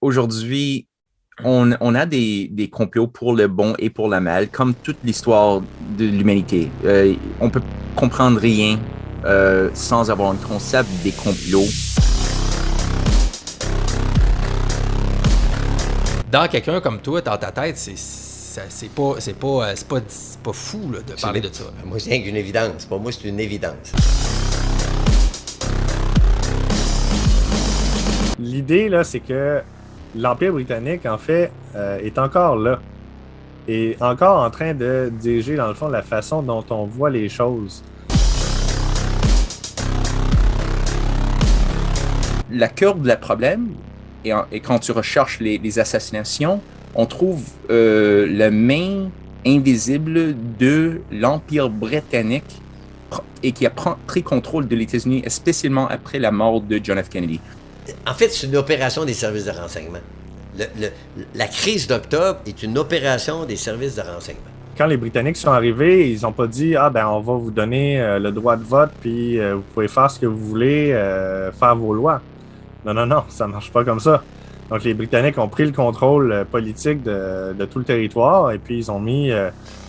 aujourd'hui, on a des complots pour le bon et pour le mal, comme toute l'histoire de l'humanité. On peut comprendre rien sans avoir un concept des complots. Dans quelqu'un comme toi, dans ta tête, c'est pas fou là, de parler de ça. Moi, c'est une évidence. Pour moi, c'est une évidence. L'idée, là, c'est que l'Empire britannique, en fait, est encore là. Et encore en train de diriger, dans le fond, la façon dont on voit les choses. La cœur du problème, et quand tu recherches les assassinations, on trouve la main invisible de l'Empire britannique et qui a pris contrôle de l'États-Unis, spécialement après la mort de John F. Kennedy. En fait, c'est une opération des services de renseignement. La crise d'octobre est une opération des services de renseignement. Quand les Britanniques sont arrivés, ils n'ont pas dit « Ah, ben on va vous donner le droit de vote, puis vous pouvez faire ce que vous voulez, faire vos lois. » Non, non, non, ça marche pas comme ça. Donc, les Britanniques ont pris le contrôle politique de tout le territoire et puis ils ont mis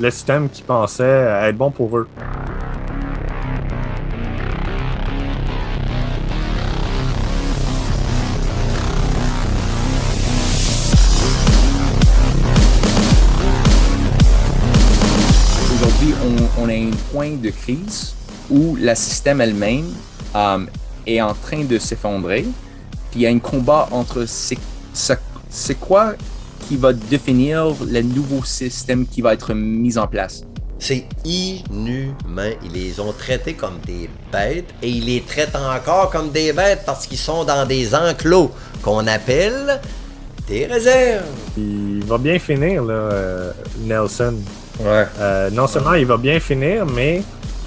le système qu'ils pensaient être bon pour eux. Aujourd'hui, on a un point de crise où la système elle-même est en train de s'effondrer. Puis il y a un combat entre c'est quoi qui va définir le nouveau système qui va être mis en place. C'est inhumain. Ils les ont traités comme des bêtes et ils les traitent encore comme des bêtes parce qu'ils sont dans des enclos qu'on appelle des réserves. Il va bien finir, là, Nelson. Ouais. Non seulement il va bien finir, mais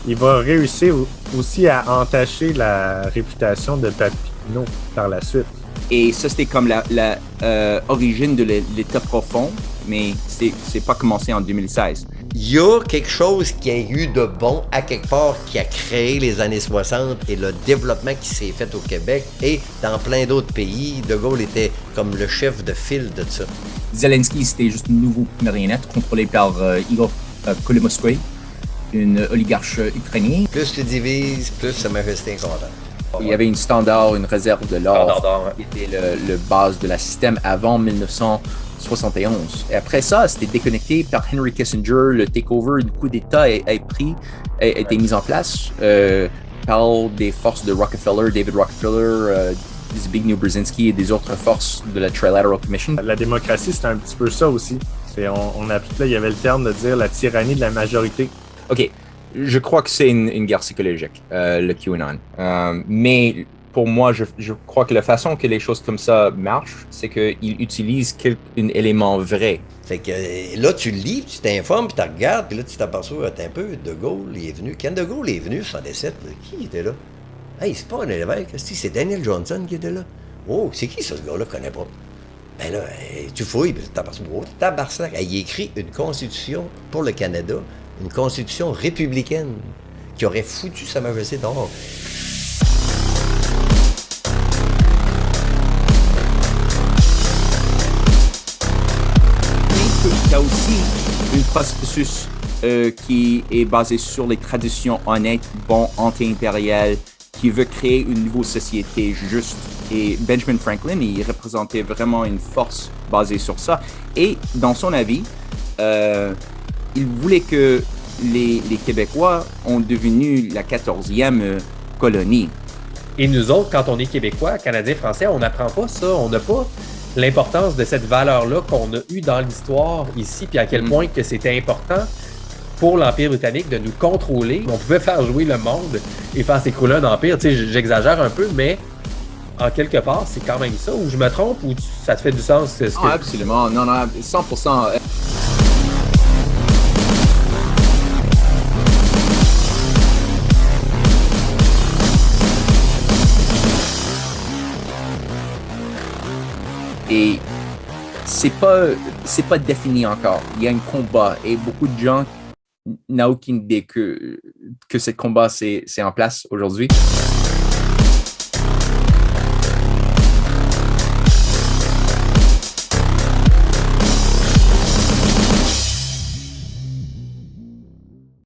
il va réussir aussi à entacher la réputation de Papineau par la suite. Et ça, c'était comme la origine de l'État profond, mais c'est pas commencé en 2016. Il y a quelque chose qui a eu de bon à quelque part qui a créé les années 60 et le développement qui s'est fait au Québec et dans plein d'autres pays. De Gaulle était comme le chef de file de ça. Zelensky, c'était juste une nouvelle marionnette contrôlée par Igor Kolomoïski, une oligarche ukrainien. Plus tu divises, plus Sa Majesté est content. Il y avait une standard, une réserve de Standard l'or d'or, ouais. qui était le base de la système avant 1971. Et après ça, c'était déconnecté par Henry Kissinger. Le takeover du coup d'État a été mis en place par des forces de Rockefeller, David Rockefeller, Zbigniew Brzezinski et des autres forces de la Trilateral Commission. La démocratie, c'est un petit peu ça aussi. On applique là, il y avait le terme de dire la tyrannie de la majorité. OK. Je crois que c'est une guerre psychologique, le QAnon. Mais pour moi, je crois que la façon que les choses comme ça marchent, c'est qu'ils utilisent un élément vrai. Fait que là, tu lis, tu t'informes, puis tu regardes, puis là, tu t'aperçois un peu, De Gaulle, il est venu. Quand De Gaulle est venu, 117, qui était là? Hey, c'est pas un évêque, c'est Daniel Johnson qui était là. Oh, c'est qui ça, ce gars-là, je connais pas? Ben là, tu fouilles, puis tu t'aperçois, oh, tabarnak, il écrit une constitution pour le Canada, une constitution républicaine qui aurait foutu Sa Majesté dehors. Il y a aussi un processus qui est basé sur les traditions honnêtes, bon, anti-impériales, qui veut créer une nouvelle société juste. Et Benjamin Franklin, il représentait vraiment une force basée sur ça. Et dans son avis, il voulait que les Québécois ont devenu la 14e colonie. Et nous autres, quand on est Québécois, Canadiens, Français, on n'apprend pas ça. On n'a pas l'importance de cette valeur-là qu'on a eue dans l'histoire ici, puis à quel point que c'était important pour l'Empire britannique de nous contrôler. On pouvait faire jouer le monde et faire s'écrouler un empire. Tu sais, j'exagère un peu, mais en quelque part, c'est quand même ça. Ou je me trompe, ou ça te fait du sens? Ce que... Absolument. Non, 100%. Et c'est pas défini encore. Il y a un combat et beaucoup de gens n'ont aucune idée que ce combat c'est en place aujourd'hui.